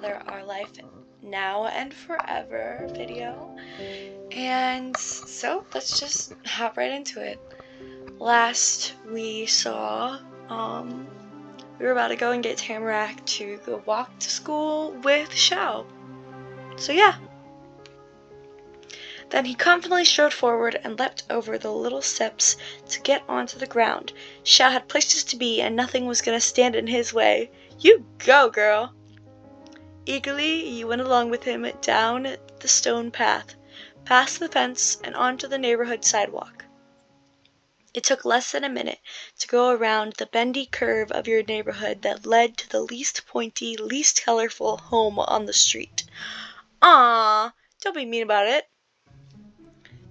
another Our Life Now and Forever video. And so let's just hop right into it. Last we saw, we were about to go and get Tamarack to go walk to school with Xiao. So yeah. Then he confidently strode forward and leapt over the little steps to get onto the ground. Xiao had places to be, and nothing was going to stand in his way. You go, girl! Eagerly, you went along with him down the stone path, past the fence, and onto the neighborhood sidewalk. It took less than a minute to go around the bendy curve of your neighborhood that led to the least pointy, least colorful home on the street. Aww, don't be mean about it.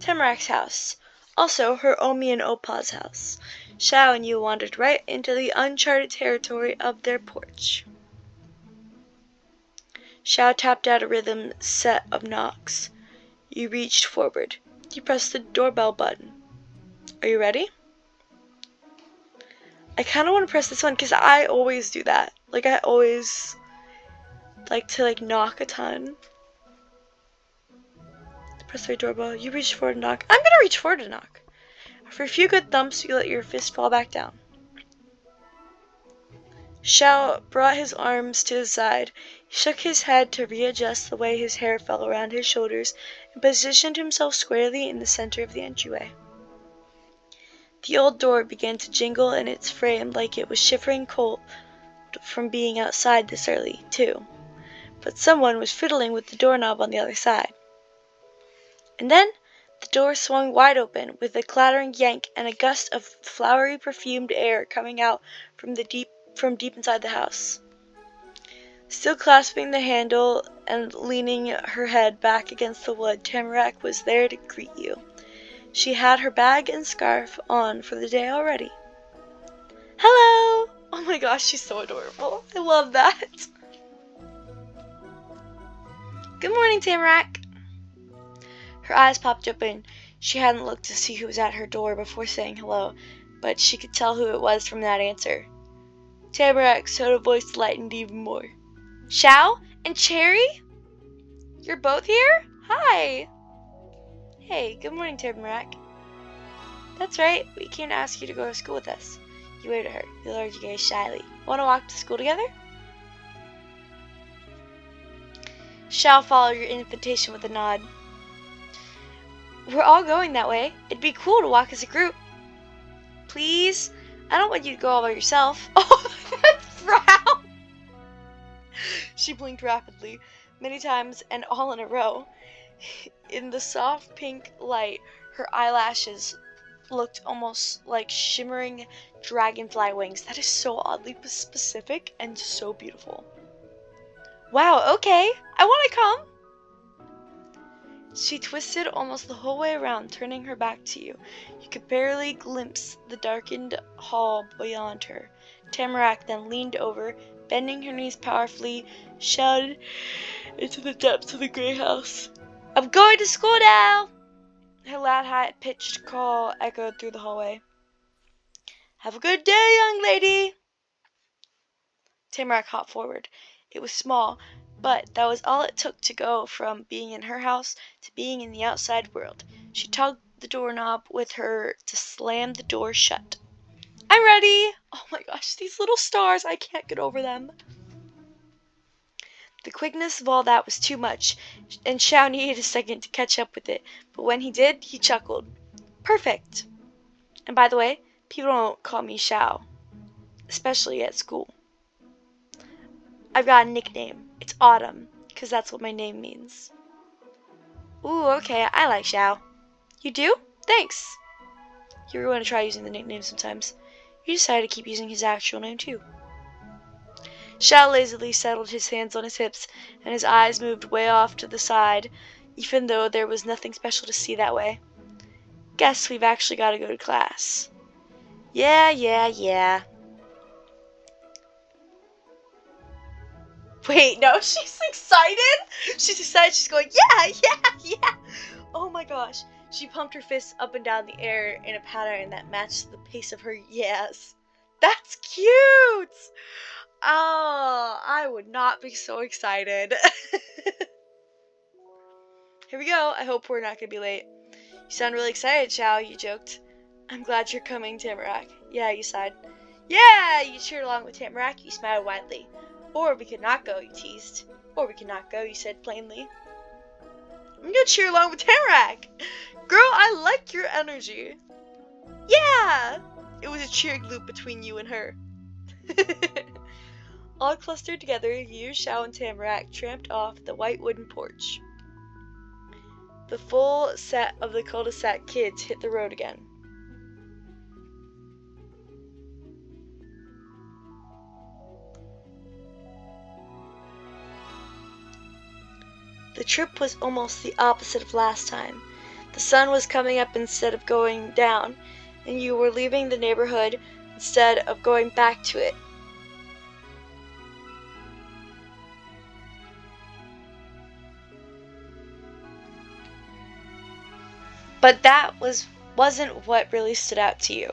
Tamarack's house. Also her Omi and Opa's house. Xiao and you wandered right into the uncharted territory of their porch. Xiao tapped out a rhythm set of knocks. You reached forward. You pressed the doorbell button. Are you ready? I kind of want to press this one because I always do that. Like, I always like to, knock a ton. Press the doorbell. You reach forward to knock. I'm going to reach forward to knock. After a few good thumps, you let your fist fall back down. Xiao brought his arms to his side. He shook his head to readjust the way his hair fell around his shoulders and positioned himself squarely in the center of the entryway. The old door began to jingle in its frame like it was shivering cold from being outside this early, too. But someone was fiddling with the doorknob on the other side. And then the door swung wide open with a clattering yank and a gust of flowery perfumed air coming out from deep inside the house. Still clasping the handle and leaning her head back against the wood, Tamarack was there to greet you. She had her bag and scarf on for the day already. Hello! Oh my gosh, she's so adorable. I love that. Good morning, Tamarack. Her eyes popped open. She hadn't looked to see who was at her door before saying hello, but she could tell who it was from that answer. Tamarack's tone of voice lightened even more. Xiao and Cherry? You're both here? Hi! Hey, good morning, Tamarack. That's right, we came to ask you to go to school with us. You waved at her. You lowered your gaze shyly. Want to walk to school together? Xiao followed your invitation with a nod. We're all going that way. It'd be cool to walk as a group. Please? I don't want you to go all by yourself. Oh, that frown! She blinked rapidly, many times and all in a row. In the soft pink light, her eyelashes looked almost like shimmering dragonfly wings. That is so oddly specific and so beautiful. Wow, okay. I want to come. She twisted almost the whole way around, turning her back to you. You could barely glimpse the darkened hall beyond her. Tamarack then leaned over, bending her knees powerfully, shouted into the depths of the gray house. I'm going to school now! Her loud, high-pitched call echoed through the hallway. Have a good day, young lady! Tamarack hopped forward. It was small, but that was all it took to go from being in her house to being in the outside world. She tugged the doorknob with her to slam the door shut. I'm ready! Oh my gosh, these little stars, I can't get over them. The quickness of all that was too much, and Xiao needed a second to catch up with it, but when he did, he chuckled. Perfect! And by the way, people don't call me Xiao, especially at school. I've got a nickname. It's Autumn, because that's what my name means. Ooh, okay, I like Xiao. You do? Thanks. You were going to try using the nickname sometimes. You decided to keep using his actual name, too. Xiao lazily settled his hands on his hips, and his eyes moved way off to the side, even though there was nothing special to see that way. Guess we've actually got to go to class. Yeah. Wait, no, she's excited? She's excited, she's going, yeah. Oh my gosh. She pumped her fists up and down the air in a pattern that matched the pace of her yes. That's cute! Oh, I would not be so excited. Here we go. I hope we're not going to be late. You sound really excited, Xiao, you joked. I'm glad you're coming, Tamarack. Yeah, you sighed. Yeah, you cheered along with Tamarack, you smiled widely. Or we could not go, you teased. Or we could not go, you said plainly. I'm gonna cheer along with Tamarack. Girl, I like your energy. Yeah! It was a cheering loop between you and her. All clustered together, you, Xiao, and Tamarack tramped off the white wooden porch. The full set of the cul-de-sac kids hit the road again. The trip was almost the opposite of last time. The sun was coming up instead of going down, and you were leaving the neighborhood instead of going back to it. But that wasn't what really stood out to you.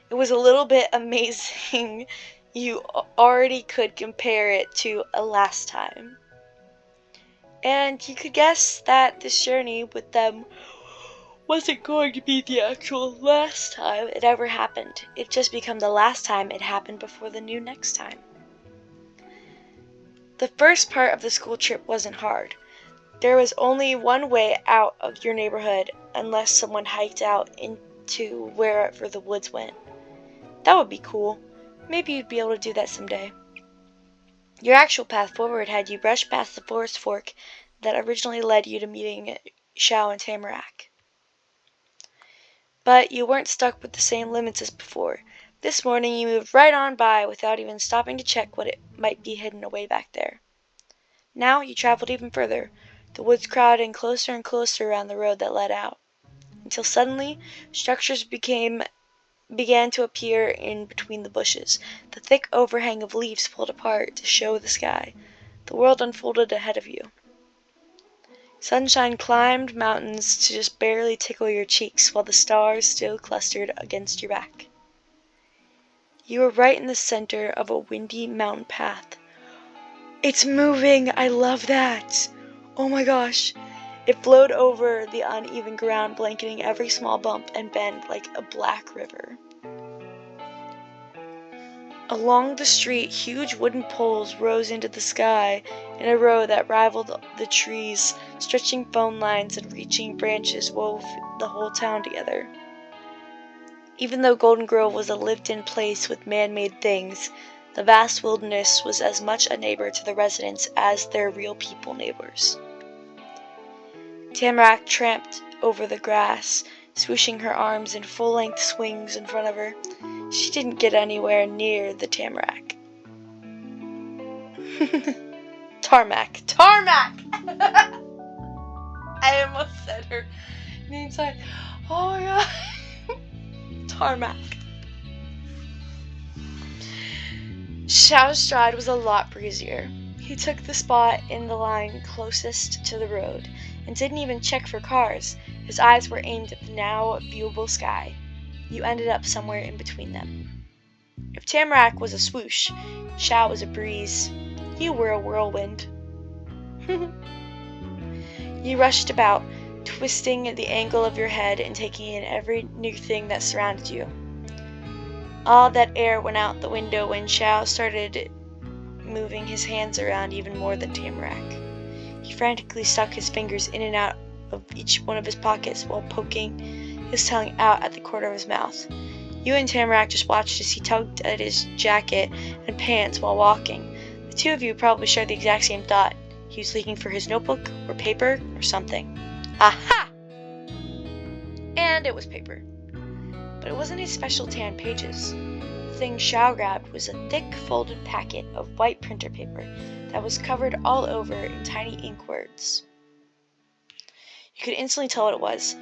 It was a little bit amazing you already could compare it to a last time. And you could guess that this journey with them wasn't going to be the actual last time it ever happened. It just became the last time it happened before the new next time. The first part of the school trip wasn't hard. There was only one way out of your neighborhood unless someone hiked out into wherever the woods went. That would be cool. Maybe you'd be able to do that someday. Your actual path forward had you brush past the forest fork that originally led you to meeting Xiao and Tamarack. But you weren't stuck with the same limits as before. This morning you moved right on by without even stopping to check what it might be hidden away back there. Now you traveled even further, the woods crowding closer and closer around the road that led out, until suddenly structures began to appear in between the bushes. The thick overhang of leaves pulled apart to show the sky. The world unfolded ahead of you. Sunshine climbed mountains to just barely tickle your cheeks while the stars still clustered against your back. You were right in the center of a windy mountain path. It's moving! I love that! Oh my gosh! It flowed over the uneven ground, blanketing every small bump and bend like a black river. Along the street, huge wooden poles rose into the sky in a row that rivaled the trees. Stretching phone lines and reaching branches wove the whole town together. Even though Golden Grove was a lived-in place with man-made things, the vast wilderness was as much a neighbor to the residents as their real people neighbors. Tamarack tramped over the grass, swooshing her arms in full-length swings in front of her. She didn't get anywhere near the Tamarack. Tarmac! Tarmac! I almost said her name. Oh my god. Tarmac. Xiao's stride was a lot breezier. He took the spot in the line closest to the road and didn't even check for cars. His eyes were aimed at the now viewable sky. You ended up somewhere in between them. If Tamarack was a swoosh, Xiao was a breeze. You were a whirlwind. You rushed about, twisting the angle of your head and taking in every new thing that surrounded you. All that air went out the window when Xiao started moving his hands around even more than Tamarack. He frantically stuck his fingers in and out of each one of his pockets while poking his tongue out at the corner of his mouth. You and Tamarack just watched as he tugged at his jacket and pants while walking. The two of you probably shared the exact same thought. He was looking for his notebook or paper or something. Aha! And it was paper. But it wasn't his special tan pages. The thing Xiao grabbed was a thick folded packet of white printer paper that was covered all over in tiny ink words. You could instantly tell what it was.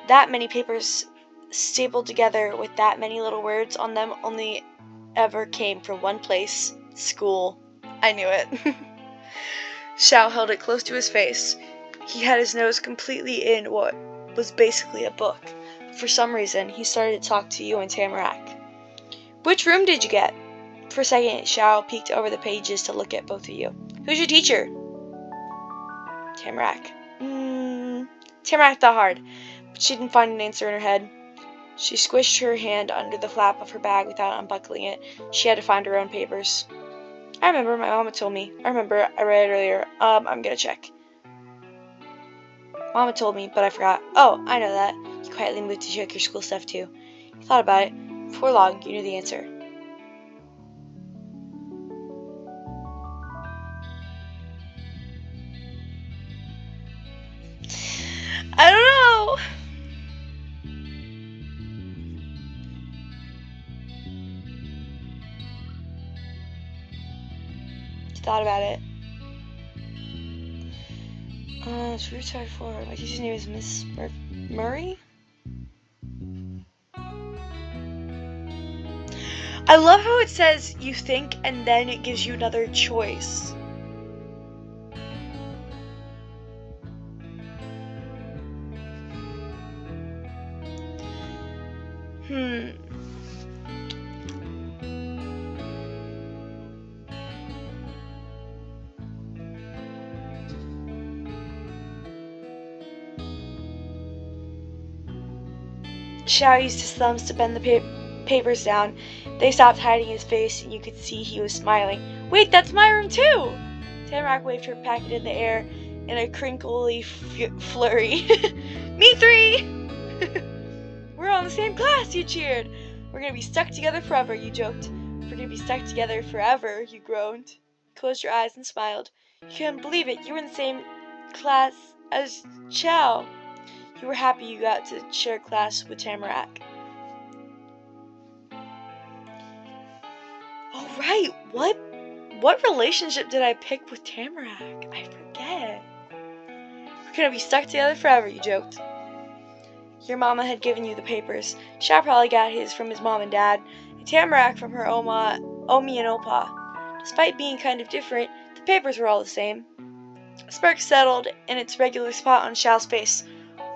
That many papers stapled together with that many little words on them only ever came from one place: school. I knew it. Xiao held it close to his face. He had his nose completely in what was basically a book. For some reason, he started to talk to you and Tamarack. Which room did you get? For a second, Xiao peeked over the pages to look at both of you. Who's your teacher? Tamarack. Tamarack thought hard, but she didn't find an answer in her head. She squished her hand under the flap of her bag without unbuckling it. She had to find her own papers. I remember, my mama told me. I remember, I read it earlier. I'm gonna check. Mama told me, but I forgot. Oh, I know that. You quietly moved to check your school stuff too. You thought about it. Before long, you knew the answer. I don't know. You thought about it. It's root side 4. My teacher's name is Miss Murray? I love how it says you think and then it gives you another choice. Xiao used his thumbs to bend the papers down. They stopped hiding his face, and you could see he was smiling. Wait, that's my room too! Tamarack waved her packet in the air in a crinkly flurry. Me 3! We're all in the same class, you cheered. We're gonna be stuck together forever, you joked. We're gonna be stuck together forever, you groaned. Closed your eyes and smiled. You couldn't believe it. You were in the same class as Xiao. You were happy you got to share class with Tamarack. Oh, right. What relationship did I pick with Tamarack? I forget. We're gonna be stuck together forever, you joked. Your mama had given you the papers. Xiao probably got his from his mom and dad, and Tamarack from her Omi and Opa. Despite being kind of different, the papers were all the same. A smirk settled in its regular spot on Xiao's face.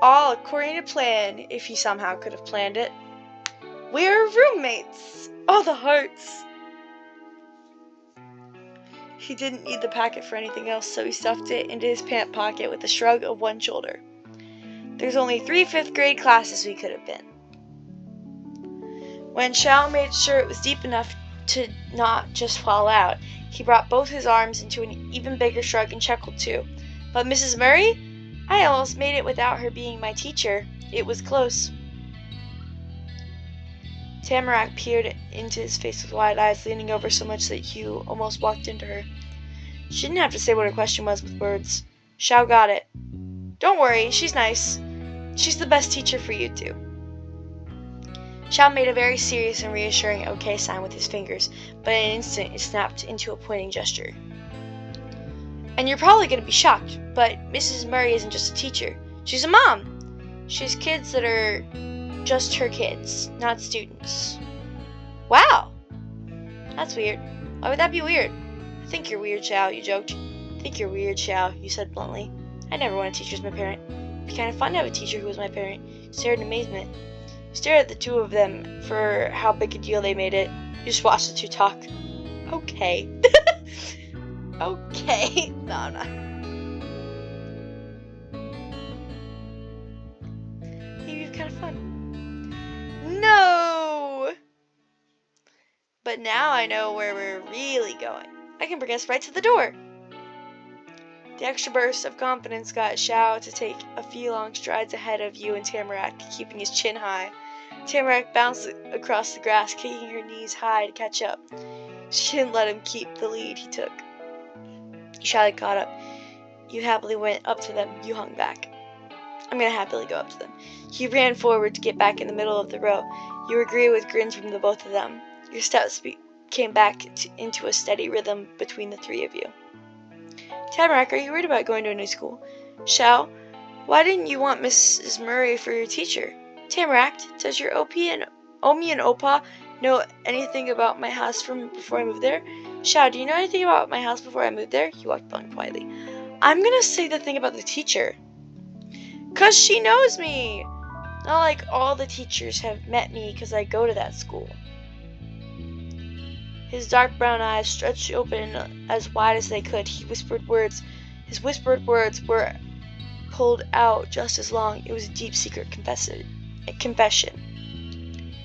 All according to plan, if he somehow could have planned it. We're roommates! All the hearts! He didn't need the packet for anything else, so he stuffed it into his pant pocket with a shrug of one shoulder. There's only 3 5th grade classes we could have been. When Xiao made sure it was deep enough to not just fall out, he brought both his arms into an even bigger shrug and chuckled too. But Mrs. Murray? I almost made it without her being my teacher. It was close. Tamarack peered into his face with wide eyes, leaning over so much that Hugh almost walked into her. She didn't have to say what her question was with words. Xiao got it. Don't worry, she's nice. She's the best teacher for you two. Xiao made a very serious and reassuring okay sign with his fingers, but in an instant it snapped into a pointing gesture. And you're probably going to be shocked, but Mrs. Murray isn't just a teacher. She's a mom. She has kids that are just her kids, not students. Wow! That's weird. Why would that be weird? I think you're weird, Xiao, you joked. I think you're weird, Xiao, you said bluntly. I never wanted a teacher as my parent. It'd be kind of fun to have a teacher who was my parent. You stared in amazement. You stared at the two of them for how big a deal they made it. You just watched the two talk. Okay. Okay. No, I'm not. Maybe it's kind of fun. No! But now I know where we're really going. I can bring us right to the door. The extra burst of confidence got Xiao to take a few long strides ahead of you and Tamarack, keeping his chin high. Tamarack bounced across the grass, kicking her knees high to catch up. She didn't let him keep the lead he took. You shyly caught up. You happily went up to them. You hung back. I'm gonna happily go up to them. He ran forward to get back in the middle of the row. You were greeted with grins from the both of them. Your steps came back into a steady rhythm between the three of you. Tamarack, are you worried about going to a new school? Xiao, why didn't you want Mrs. Murray for your teacher? Tamarack, does your Omi and Opa know anything about my house from before I moved there? Xiao, do you know anything about my house before I moved there? He walked on quietly. I'm gonna say the thing about the teacher. 'Cause she knows me! Not like all the teachers have met me 'cause I go to that school. His dark brown eyes stretched open as wide as they could. He whispered words. His whispered words were pulled out just as long. It was a deep secret confession.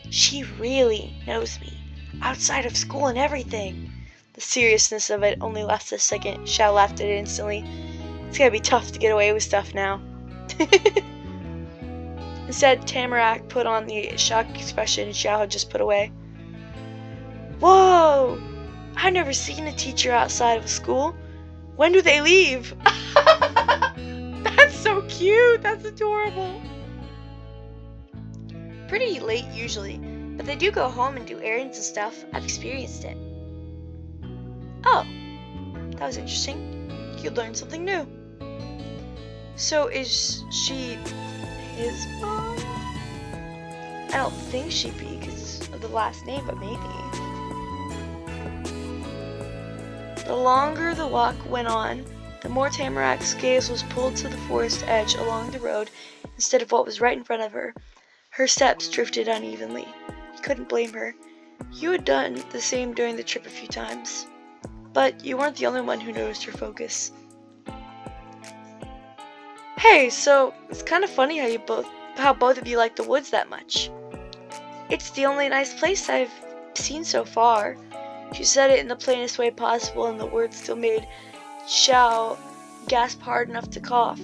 She really knows me, outside of school and everything. The seriousness of it only lasted a second. Xiao laughed at it instantly. It's gonna be tough to get away with stuff now. Instead, Tamarack put on the shocked expression Xiao had just put away. Whoa! I've never seen a teacher outside of school. When do they leave? That's so cute. That's adorable. Pretty late usually, but they do go home and do errands and stuff. I've experienced it. Oh, that was interesting. You learned something new. So is she his mom? I don't think she'd be because of the last name, but maybe. The longer the walk went on, the more Tamarack's gaze was pulled to the forest edge along the road instead of what was right in front of her. Her steps drifted unevenly. He couldn't blame her. You had done the same during the trip a few times. But you weren't the only one who noticed her focus. Hey, so it's kind of funny how both of you like the woods that much. It's the only nice place I've seen so far. She said it in the plainest way possible, and the words still made Xiao gasp hard enough to cough.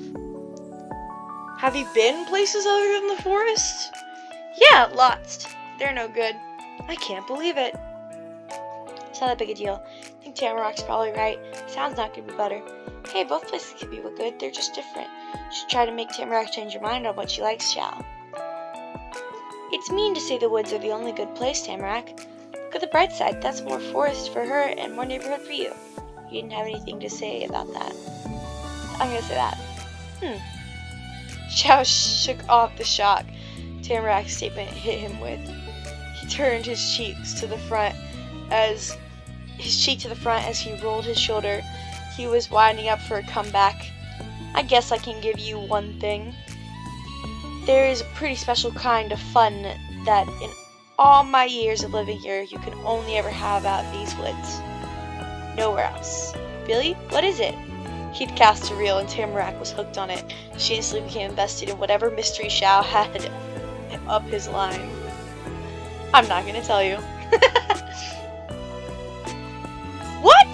Have you been places other than the forest? Yeah, lots. They're no good. I can't believe it. It's not that big a deal. I think Tamarack's probably right. Sounds not gonna be better. Hey, both places could be good. They're just different. You should try to make Tamarack change your mind on what she likes, Xiao. It's mean to say the woods are the only good place, Tamarack. Look at the bright side. That's more forest for her and more neighborhood for you. You didn't have anything to say about that. I'm gonna say that. Xiao shook off the shock Tamarack's statement hit him with. He turned his cheek to the front as he rolled his shoulder. He was winding up for a comeback. I guess I can give you one thing. There is a pretty special kind of fun that in all my years of living here you can only ever have out in these woods. Nowhere else. Really? What is it? He'd cast a reel and Tamarack was hooked on it. She instantly became invested in whatever mystery Xiao had up his line. I'm not gonna tell you. What?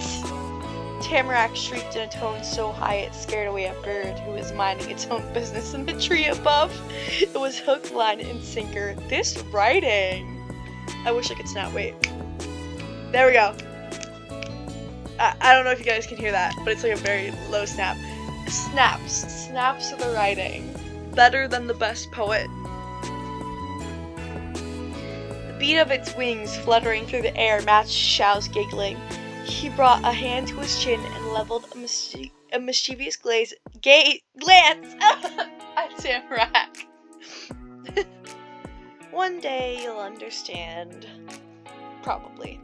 Tamarack shrieked in a tone so high it scared away a bird who was minding its own business in the tree above. It was hook, line, and sinker. This writing. I wish I could snap. Wait. There we go. I don't know if you guys can hear that, but it's like a very low snap. Snaps of the writing. Better than the best poet. The beat of its wings fluttering through the air matched Xiao's giggling. He brought a hand to his chin and leveled a mischievous glance at Tamarack. One day you'll understand. Probably.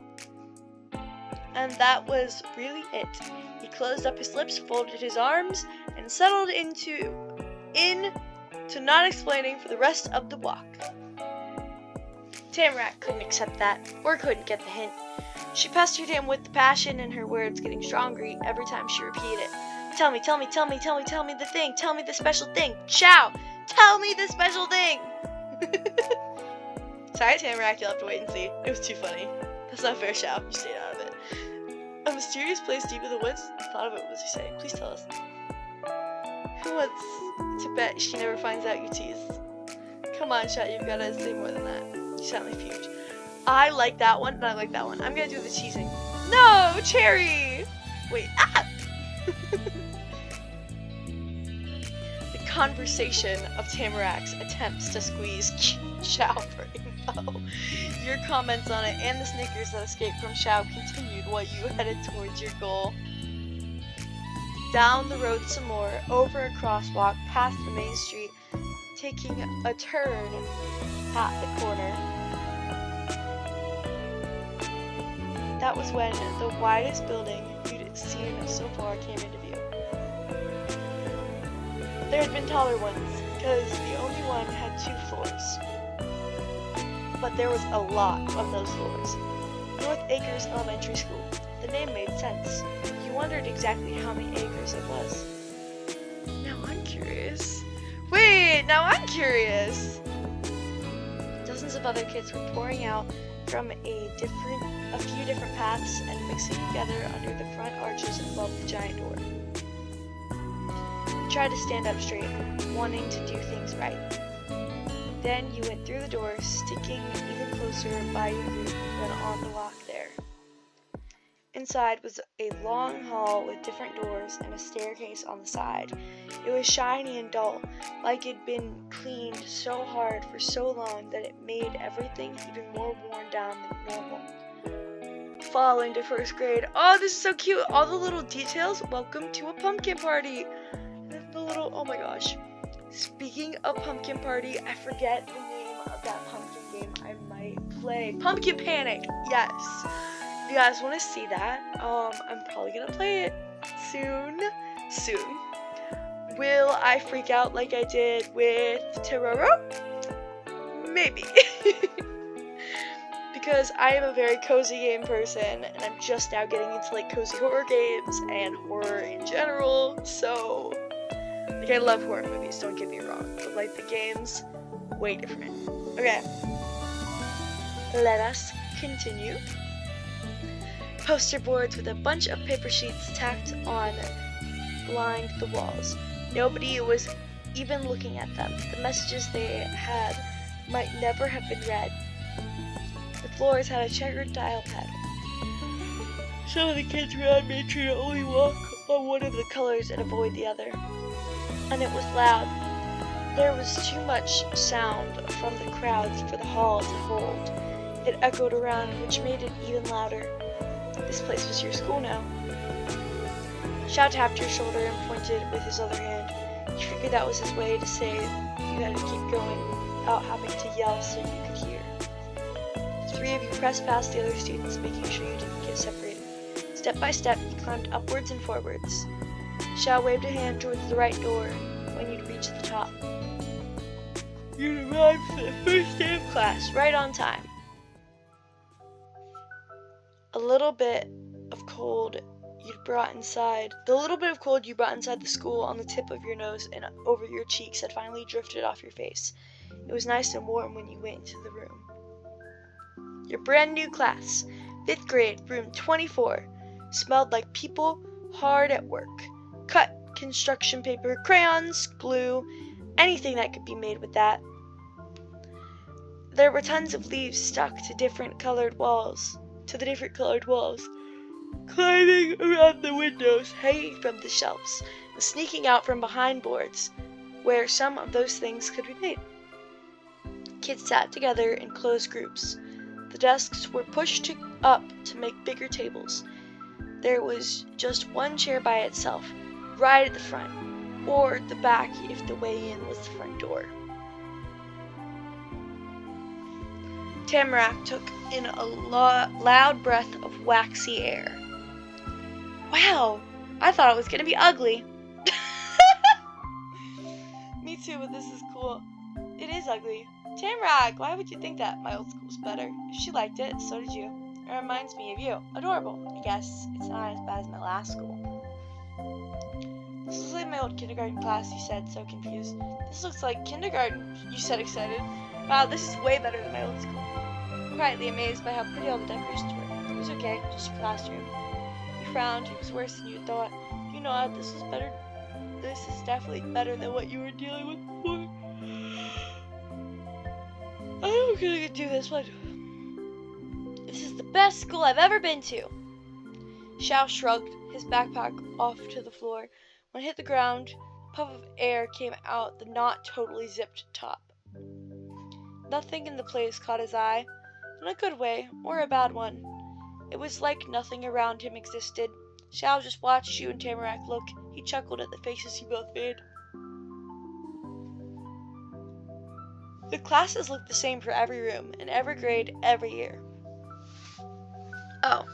And that was really it. He closed up his lips, folded his arms, and settled into not explaining for the rest of the walk. Tamarack couldn't accept that, or couldn't get the hint. She pestered him with the passion in her words getting stronger every time she repeated it. Tell me the thing, tell me the special thing. Xiao, tell me the special thing. Sorry, Tamarack, you'll have to wait and see. It was too funny. That's not fair, Xiao. You stayed out of it. A mysterious place deep in the woods? I thought of it, what does he say? Please tell us. Who wants to bet she never finds out you tease? Come on, Xiao, you've got to say more than that. You sound like huge. I like that one, and I like that one. I'm gonna do the teasing. No, Cherry! Wait, ah! The conversation of Tamarack's attempts to squeeze Xiao for info. Your comments on it and the snickers that escaped from Xiao continued while you headed towards your goal. Down the road some more, over a crosswalk, past the main street, taking a turn at the corner. That was when the widest building you'd seen so far came into view. There had been taller ones, because the only one had 2 floors. But there was a lot of those floors. North Acres Elementary School. The name made sense. He wondered exactly how many acres it was. Now I'm curious. Wait, now I'm curious. Dozens of other kids were pouring out from a few different paths and mixing together under the front arches above the giant door. You tried to stand up straight, wanting to do things right. Then you went through the door, sticking even closer by your group than on the walk there. Inside was a long hall with different doors and a staircase on the side. It was shiny and dull, like it'd been cleaned so hard for so long that it made everything even more worn down than normal. Fall into first grade. Oh, this is so cute. All the little details. Welcome to a pumpkin party. The little, oh my gosh. Speaking of pumpkin party, I forget the name of that pumpkin game I might play. Pumpkin Panic. Yes. If you guys want to see that, I'm probably gonna play it soon. Will I freak out like I did with Terroro? Maybe. Because I am a very cozy game person, and I'm just now getting into like cozy horror games and horror in general. So, like, I love horror movies. Don't get me wrong, but like the games, way different. Okay. Let us continue. Poster boards with a bunch of paper sheets tacked on lined the walls. Nobody was even looking at them. The messages they had might never have been read. The floors had a checkered tile pattern. Some of the kids around made sure to only walk on one of the colors and avoid the other. And it was loud. There was too much sound from the crowds for the hall to hold. It echoed around, which made it even louder. This place was your school now. Xiao tapped your shoulder and pointed with his other hand. You figured that was his way to say you had to keep going without having to yell so you could hear. The three of you pressed past the other students, making sure you didn't get separated. Step by step, you climbed upwards and forwards. Xiao waved a hand towards the right door when you'd reached the top. You arrived for the first day of class, right on time. The little bit of cold you brought inside the school on the tip of your nose and over your cheeks had finally drifted off your face. It was nice and warm when you went into the room. Your brand new class, 5th grade, room 24, smelled like people hard at work. Cut construction paper, crayons, glue, anything that could be made with that. There were tons of leaves stuck to the different colored walls, climbing around the windows, hanging from the shelves, and sneaking out from behind boards, where some of those things could be made. Kids sat together in closed groups. The desks were pushed up to make bigger tables. There was just one chair by itself, right at the front, or the back if the way in was the front door. Tamarack took in a loud breath of waxy air. Wow, I thought it was gonna be ugly. Me too, but this is cool. It is ugly. Tamarack, why would you think that? My old school's better. If she liked it, so did you. It reminds me of you. Adorable. I guess it's not as bad as my last school. This is like my old kindergarten class, you said, so confused. This looks like kindergarten, you said, excited. Wow, this is way better than my old school. Quietly amazed by how pretty all the decorations were. It was okay, just a classroom. You frowned. It was worse than you thought. You know, this is better. This is definitely better than what you were dealing with before. I'm gonna do this one. This is the best school I've ever been to. Xiao shrugged his backpack off to the floor. When it hit the ground, a puff of air came out the not totally zipped top. Nothing in the place caught his eye, in a good way or a bad one. It was like nothing around him existed. Xiao just watched you and Tamarack look. He chuckled at the faces you both made. The classes looked the same for every room, in every grade, every year. Oh,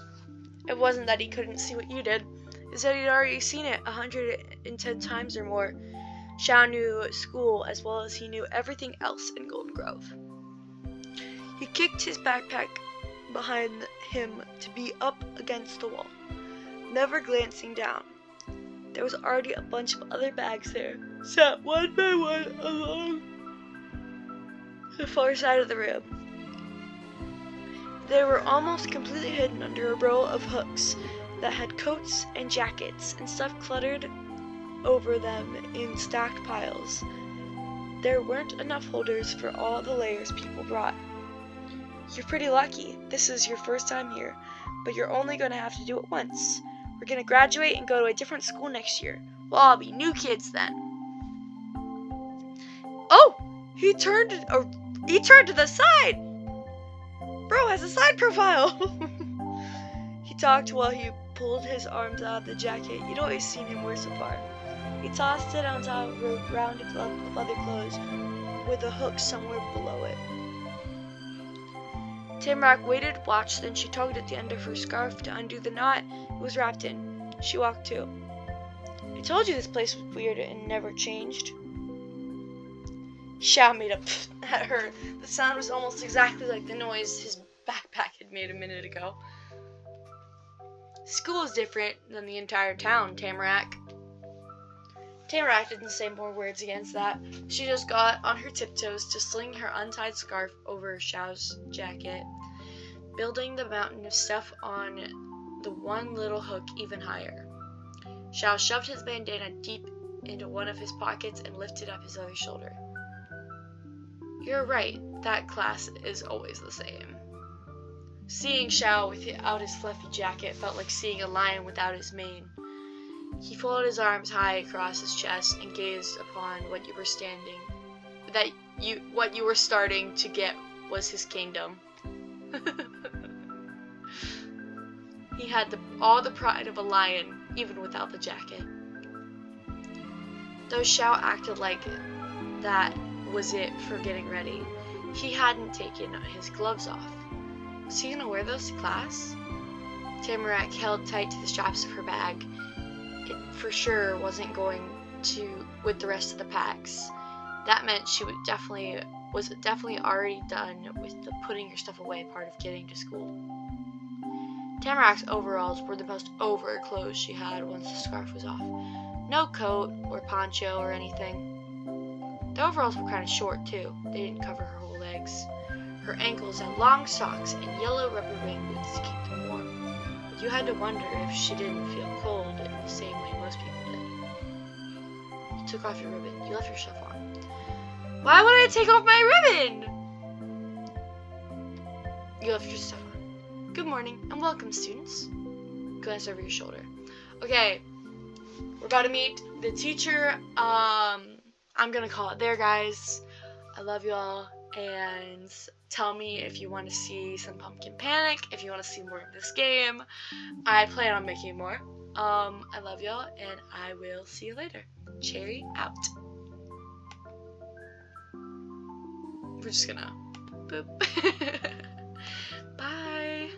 it wasn't that he couldn't see what you did. It's that he'd already seen it 110 times or more. Xiao knew school as well as he knew everything else in Golden Grove. He kicked his backpack behind him to be up against the wall, never glancing down. There was already a bunch of other bags there, set one by one along the far side of the room. They were almost completely hidden under a row of hooks that had coats and jackets and stuff cluttered over them in stacked piles. There weren't enough holders for all the layers people brought. You're pretty lucky. This is your first time here, but you're only going to have to do it once. We're going to graduate and go to a different school next year. We'll all be new kids then. Oh! He turned to the side! Bro has a side profile! He talked while he pulled his arms out of the jacket you'd always seen him wear so far. He tossed it on top of a rounded glove of other clothes with a hook somewhere below it. Tamarack waited, watched, then she tugged at the end of her scarf to undo the knot it was wrapped in. She walked too. I told you this place was weird and never changed. Xiao made up at her. The sound was almost exactly like the noise his backpack had made a minute ago. School is different than the entire town, Tamarack. Tamarack didn't say more words against that. She just got on her tiptoes to sling her untied scarf over Xiao's jacket, building the mountain of stuff on the one little hook even higher. Xiao shoved his bandana deep into one of his pockets and lifted up his other shoulder. You're right, that class is always the same. Seeing Xiao without his fluffy jacket felt like seeing a lion without his mane. He folded his arms high across his chest and gazed upon what you were starting to get was his kingdom. He had all the pride of a lion, even without the jacket. Though Xiao acted like that was it for getting ready, he hadn't taken his gloves off. Was he gonna wear those to class? Tamarack held tight to the straps of her bag. It for sure wasn't going to with the rest of the packs. That meant she was definitely already done with the putting your stuff away part of getting to school. Tamarack's overalls were the most over clothes she had once the scarf was off. No coat or poncho or anything. The overalls were kind of short too. They didn't cover her whole legs. Her ankles had long socks and yellow rubber rain boots to keep them warm. But you had to wonder if she didn't feel cold in the same way most people did. You took off your ribbon. You left your stuff on. Why would I take off my ribbon? You left your stuff on. Good morning and welcome, students. Glance over your shoulder. Okay, we're about to meet the teacher. I'm gonna call it there, guys. I love y'all, and tell me if you want to see some Pumpkin Panic, if you want to see more of this game. I plan on making more. I love y'all, and I will see you later. Cherry out. We're just gonna boop. Bye.